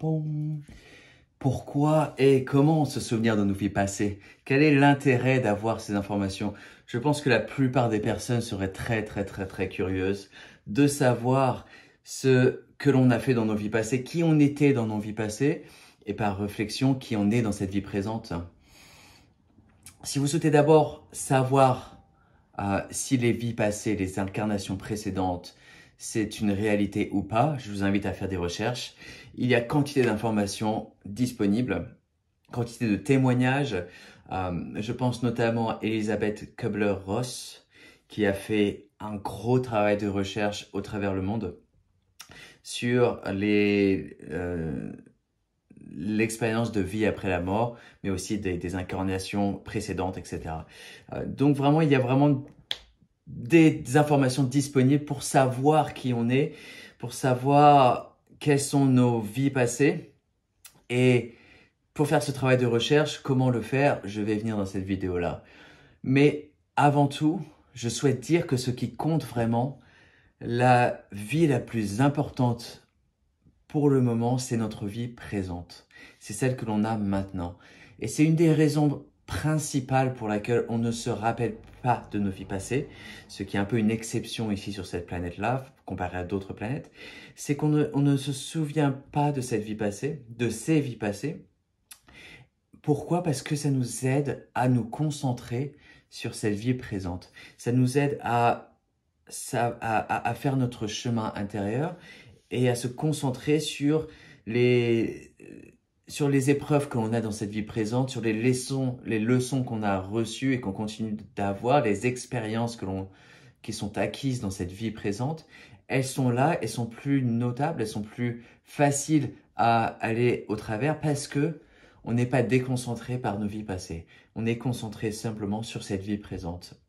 pom. Pourquoi et comment se souvenir de nos vies passées? Quel est l'intérêt d'avoir ces informations? Je pense que la plupart des personnes seraient très curieuses de savoir ce que l'on a fait dans nos vies passées, qui on était dans nos vies passées, et par réflexion, qui on est dans cette vie présente. Si vous souhaitez d'abord savoir si les vies passées, les incarnations précédentes, c'est une réalité ou pas, je vous invite à faire des recherches. Il y a quantité d'informations disponibles, quantité de témoignages. Je pense notamment à Elisabeth Kubler-Ross, qui a fait un gros travail de recherche au travers le monde sur l'expérience de vie après la mort, mais aussi des incarnations précédentes, etc. Donc vraiment, il y a vraiment des informations disponibles pour savoir qui on est, pour savoir quelles sont nos vies passées. Et pour faire ce travail de recherche, comment le faire, je vais venir dans cette vidéo-là. Mais avant tout, je souhaite dire que ce qui compte vraiment, la vie la plus importante pour le moment, c'est notre vie présente. C'est celle que l'on a maintenant. Et c'est une des raisons principales pour laquelle on ne se rappelle pas de nos vies passées, ce qui est un peu une exception ici sur cette planète-là, comparé à d'autres planètes, c'est qu'on ne se souvient pas de cette vie passée, de ces vies passées. Pourquoi? Parce que ça nous aide à nous concentrer sur cette vie présente. Ça nous aide à faire notre chemin intérieur et à se concentrer sur les épreuves que l'on a dans cette vie présente, sur les leçons qu'on a reçues et qu'on continue d'avoir, les expériences qui sont acquises dans cette vie présente. Elles sont là, elles sont plus notables, elles sont plus faciles à aller au travers parce que on n'est pas déconcentré par nos vies passées. On est concentré simplement sur cette vie présente.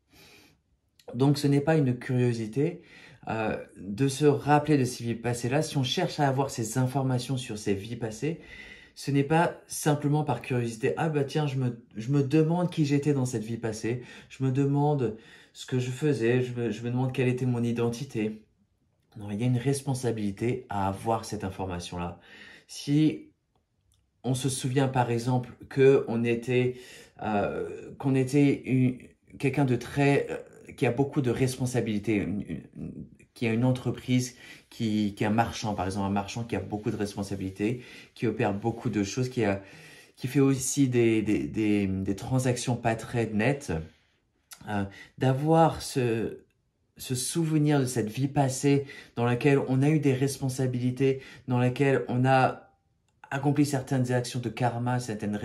Donc ce n'est pas une curiosité de se rappeler de ces vies passées-là. Si on cherche à avoir ces informations sur ces vies passées, ce n'est pas simplement par curiosité. Ah bah tiens, je me demande qui j'étais dans cette vie passée. Je me demande ce que je faisais. Je me demande quelle était mon identité. Non, il y a une responsabilité à avoir cette information-là. Si on se souvient par exemple qu'on était quelqu'un de qui a beaucoup de responsabilités, qui a une entreprise, qui est un marchand, par exemple un marchand qui a beaucoup de responsabilités, qui opère beaucoup de choses, qui fait aussi des transactions pas très nettes, d'avoir ce souvenir de cette vie passée dans laquelle on a eu des responsabilités, dans laquelle on a accompli certaines actions de karma, certaines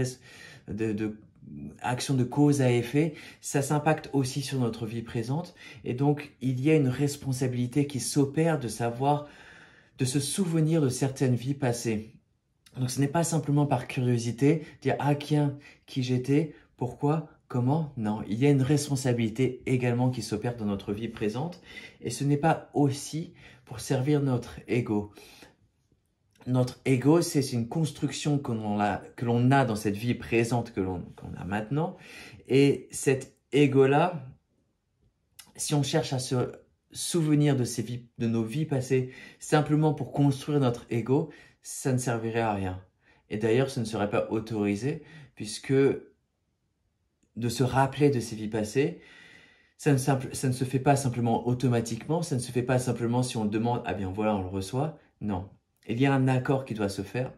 actions de cause à effet, ça s'impacte aussi sur notre vie présente. Et donc, il y a une responsabilité qui s'opère de se souvenir de certaines vies passées. Donc, ce n'est pas simplement par curiosité, dire « Ah, qui j'étais, pourquoi, comment ?» Non, il y a une responsabilité également qui s'opère dans notre vie présente. Et ce n'est pas aussi pour servir notre ego. Notre ego, c'est une construction que l'on a dans cette vie présente qu'on a maintenant. Et cet ego-là, si on cherche à se souvenir de nos vies passées simplement pour construire notre ego, ça ne servirait à rien. Et d'ailleurs, ce ne serait pas autorisé puisque de se rappeler de ces vies passées, ça ne se fait pas simplement automatiquement, ça ne se fait pas simplement si on le demande, ah bien voilà, on le reçoit. Non. Il y a un accord qui doit se faire.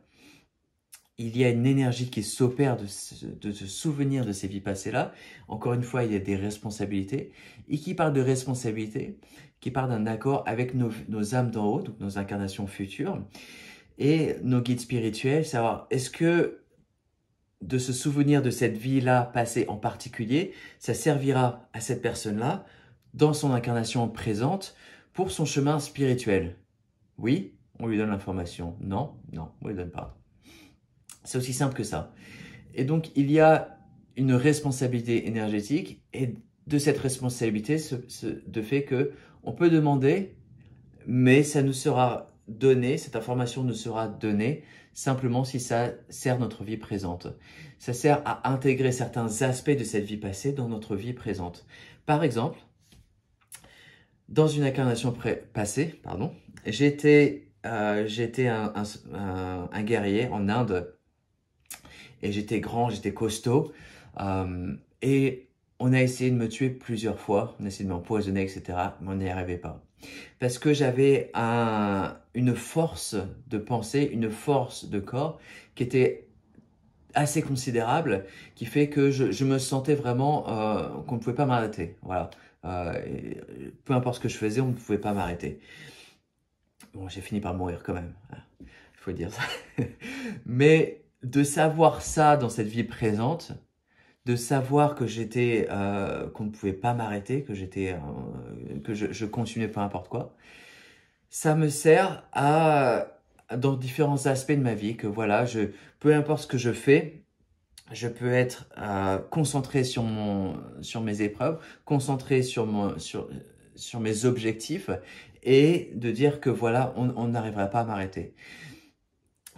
Il y a une énergie qui s'opère de se souvenir de ces vies passées-là. Encore une fois, il y a des responsabilités. Et qui parle de responsabilité, qui parle d'un accord avec nos âmes d'en haut, donc nos incarnations futures, et nos guides spirituels, savoir est-ce que de se souvenir de cette vie-là passée en particulier, ça servira à cette personne-là, dans son incarnation présente, pour son chemin spirituel. Oui, on lui donne l'information. Non, on lui donne pas. C'est aussi simple que ça. Et donc, il y a une responsabilité énergétique et de cette responsabilité de fait que on peut demander, mais ça nous sera donné, cette information nous sera donnée simplement si ça sert notre vie présente. Ça sert à intégrer certains aspects de cette vie passée dans notre vie présente. Par exemple, dans une incarnation passée, j'étais j'étais un guerrier en Inde et j'étais grand, j'étais costaud. Et on a essayé de me tuer plusieurs fois, on a essayé de m'empoisonner, etc. Mais on n'y arrivait pas. Parce que j'avais une force de pensée, une force de corps qui était assez considérable, qui fait que je me sentais vraiment qu'on ne pouvait pas m'arrêter. Voilà. Peu importe ce que je faisais, on ne pouvait pas m'arrêter. Bon, j'ai fini par mourir quand même, il faut dire ça. Mais de savoir ça dans cette vie présente, de savoir que qu'on ne pouvait pas m'arrêter, que je continuais peu importe quoi, ça me sert dans différents aspects de ma vie, que voilà, peu importe ce que je fais, je peux être concentré sur mes épreuves, concentré sur mes objectifs et de dire que voilà, on n'arrivera pas à m'arrêter.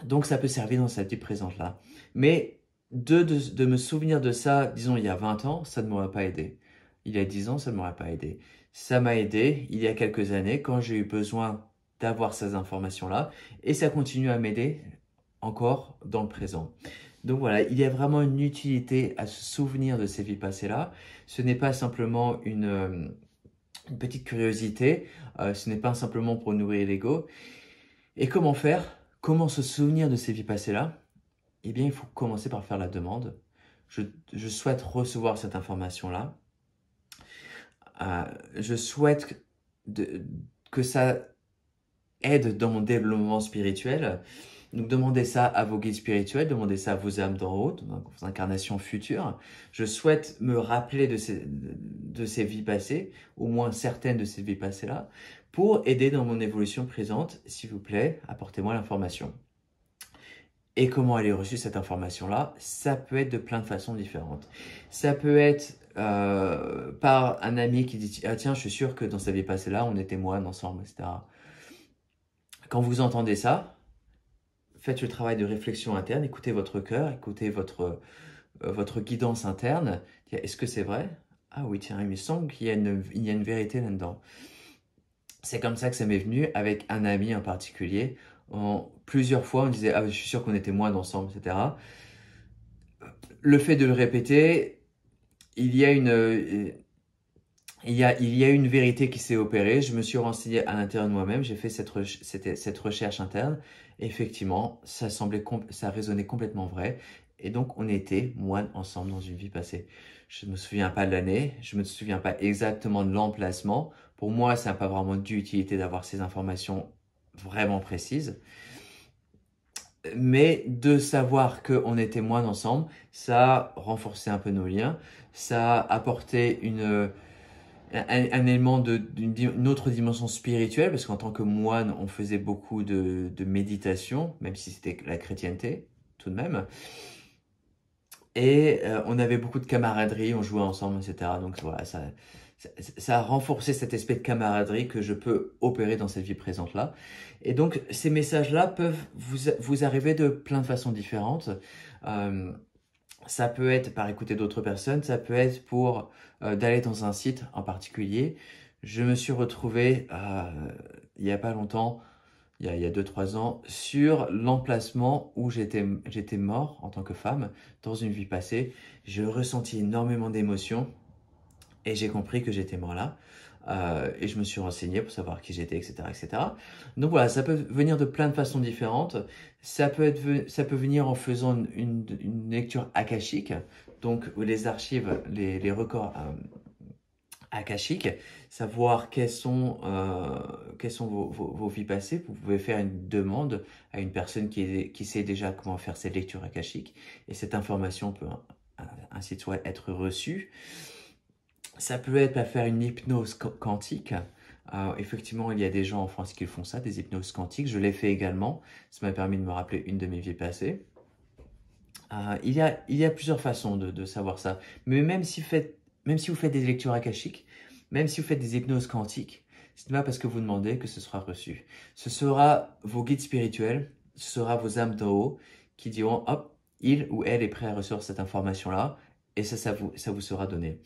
Donc ça peut servir dans cette vie présente-là. Mais de me souvenir de ça, disons il y a 20 ans, ça ne m'aurait pas aidé. Il y a 10 ans, ça ne m'aurait pas aidé. Ça m'a aidé il y a quelques années quand j'ai eu besoin d'avoir ces informations-là et ça continue à m'aider encore dans le présent. Donc voilà, il y a vraiment une utilité à se souvenir de ces vies passées-là. Ce n'est pas simplement une petite curiosité, ce n'est pas simplement pour nourrir l'ego. Et comment faire? Comment se souvenir de ces vies passées-là? Eh bien, il faut commencer par faire la demande. Je souhaite recevoir cette information-là. Je souhaite que ça aide dans mon développement spirituel. Donc, demandez ça à vos guides spirituels, demandez ça à vos âmes d'en haut, donc vos incarnations futures. Je souhaite me rappeler de ces vies passées, au moins certaines de ces vies passées-là, pour aider dans mon évolution présente. S'il vous plaît, apportez-moi l'information. Et comment elle est reçue cette information-là? Ça peut être de plein de façons différentes. Ça peut être par un ami qui dit « Ah tiens, je suis sûr que dans sa vie passée-là, on était moines ensemble, etc. » Quand vous entendez ça, faites le travail de réflexion interne, écoutez votre cœur, écoutez votre guidance interne. Est-ce que c'est vrai? Ah oui, tiens, il me semble qu'il y a une vérité là-dedans. C'est comme ça que ça m'est venu avec un ami en particulier. Plusieurs fois, on disait « Ah, je suis sûr qu'on était moines ensemble, etc. » Le fait de le répéter, il y a une vérité qui s'est opérée. Je me suis renseigné à l'intérieur de moi-même. J'ai fait cette recherche interne. Effectivement, ça résonnait complètement vrai. Et donc, on était moines ensemble dans une vie passée. Je ne me souviens pas de l'année. Je ne me souviens pas exactement de l'emplacement. Pour moi, ça n'a pas vraiment d'utilité d'avoir ces informations vraiment précises. Mais de savoir qu'on était moines ensemble, ça a renforcé un peu nos liens. Ça a apporté un élément d'une autre dimension spirituelle, parce qu'en tant que moine, on faisait beaucoup de méditation, même si c'était la chrétienté, tout de même. Et on avait beaucoup de camaraderie, on jouait ensemble, etc. Donc voilà, ça a renforcé cet aspect de camaraderie que je peux opérer dans cette vie présente-là. Et donc, ces messages-là peuvent vous arriver de plein de façons différentes. Ça peut être par écouter d'autres personnes, ça peut être pour d'aller dans un site en particulier. Je me suis retrouvé il n'y a pas longtemps, il y a 2-3 ans, sur l'emplacement où j'étais mort en tant que femme dans une vie passée. J'ai ressenti énormément d'émotions et j'ai compris que j'étais mort là. Et je me suis renseigné pour savoir qui j'étais, etc., etc. Donc voilà, ça peut venir de plein de façons différentes. Ça peut venir en faisant une lecture akashique, donc les archives, les records akashiques, savoir quelles sont vos vies passées. Vous pouvez faire une demande à une personne qui sait déjà comment faire cette lecture akashique, et cette information peut ainsi de suite être reçue. Ça peut être à faire une hypnose quantique. Effectivement, il y a des gens en France qui font ça, des hypnoses quantiques. Je l'ai fait également. Ça m'a permis de me rappeler une de mes vies passées. Il y a plusieurs façons de savoir ça. Mais même si vous faites des lectures akashiques, même si vous faites des hypnoses quantiques, ce n'est pas parce que vous demandez que ce sera reçu. Ce sera vos guides spirituels, ce sera vos âmes d'en haut qui diront « Hop, il ou elle est prêt à recevoir cette information-là » et ça vous sera donné.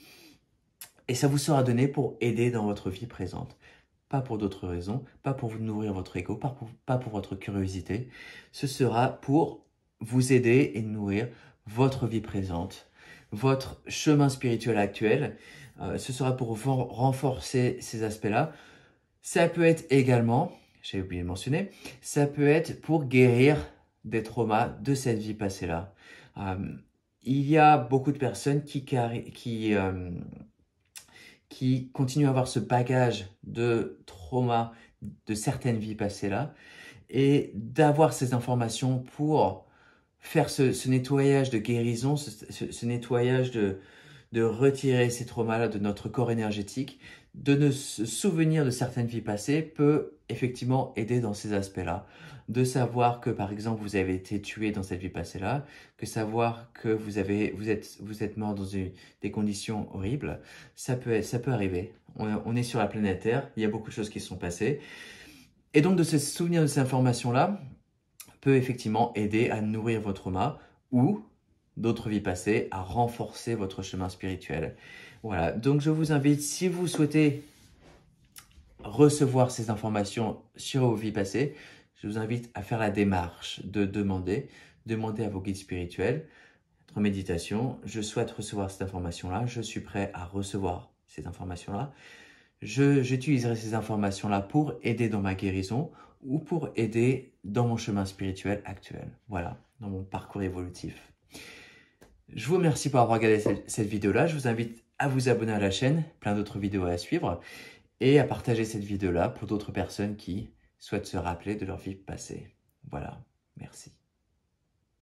Et ça vous sera donné pour aider dans votre vie présente. pas pour d'autres raisons, pas pour vous nourrir votre ego, pas pour votre curiosité. Ce sera pour vous aider et nourrir votre vie présente, votre chemin spirituel actuel. Ce sera pour renforcer ces aspects-là. Ça peut être également, j'ai oublié de mentionner, ça peut être pour guérir des traumas de cette vie passée-là. Il y a beaucoup de personnes qui continuent à avoir ce bagage de traumas de certaines vies passées-là et d'avoir ces informations pour faire ce nettoyage de guérison, ce nettoyage de retirer ces traumas-là de notre corps énergétique, de nous souvenir de certaines vies passées peut effectivement aider dans ces aspects-là. De savoir que, par exemple, vous avez été tué dans cette vie passée-là, que savoir que vous êtes mort dans des conditions horribles, ça peut arriver. On est sur la planète Terre, il y a beaucoup de choses qui se sont passées. Et donc, de se souvenir de ces informations-là peut effectivement aider à nourrir vos traumas ou d'autres vies passées, à renforcer votre chemin spirituel. Voilà, donc je vous invite, si vous souhaitez recevoir ces informations sur vos vies passées, je vous invite à faire la démarche de demander à vos guides spirituels, notre méditation, je souhaite recevoir cette information-là, je suis prêt à recevoir cette information-là. J'utiliserai ces informations-là pour aider dans ma guérison ou pour aider dans mon chemin spirituel actuel. Voilà, dans mon parcours évolutif. Je vous remercie pour avoir regardé cette vidéo-là. Je vous invite à vous abonner à la chaîne, plein d'autres vidéos à suivre, et à partager cette vidéo-là pour d'autres personnes qui souhaitent se rappeler de leur vie passée. Voilà, merci.